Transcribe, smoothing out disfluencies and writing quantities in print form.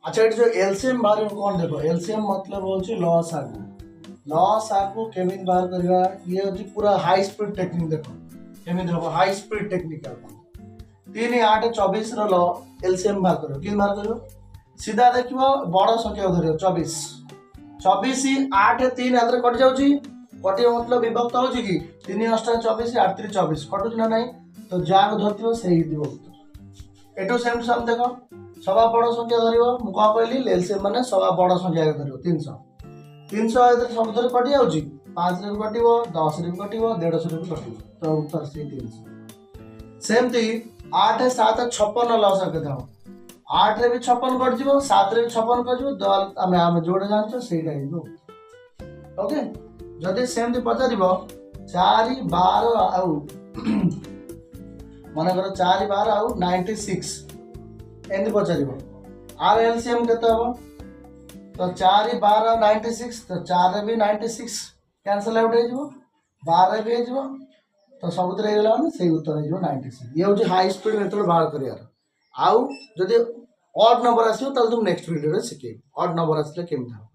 अच्छा ये जो एलसीएम बाहर कौन देखो एलसीएम मतलब होची लॉस आगु लॉस आगु केमिन बाहर करवा ये होची पूरा हाई स्पीड टेक्निक देखो केमिन देखो हाई स्पीड टेक्निक अपन 3 8 24 रो लॉ एलसीएम बाहर करो किन बाहर करो सीधा देखिबो बड़ संख्या धरियो 24 24 8 3 आदरे कट जाउची कटी मतलब विभक्त होची कि 3 8 24 8 3 24 कटुच ना नहीं तो जाग धरतिबो सेही दिबो एटो सेम सम देखो सवा बड़ संख्या धरिबो मु का कहली एलसीएम माने सवा बड़ संख्या धरिबो 300 300 आदरे समुद्र कटि जाउची 5 रे कटिबो 10 रे कटिबो 150 रे कटिबो तो उत्तर से 300 सेमती 8 7 56 लॉस के दाओ 8 रे भी 56 कट जिवो 7 रे भी 56 कट जिवो दल आमे जोड़े जानछो सेटा हिबो ओके जदि सेमती पचारिबो 4 12 आउ मन कर 4 12 आउ 96 एंदी पचारिबो आर एलसीएम केते हबो तो 4 12 96 तो 4 रे भी 96 कैंसिल आउट हो जिवो 12 रे भी हो जिवो तो सबुत रे गेला से उत्तर हो जिवो 96 ये होची हाई स्पीड मेथड बाहर करियार आउ जदि ऑड नंबर आसीबो तल तुम नेक्स्ट वीडियो रे सिखे ऑड नंबर आसले केम था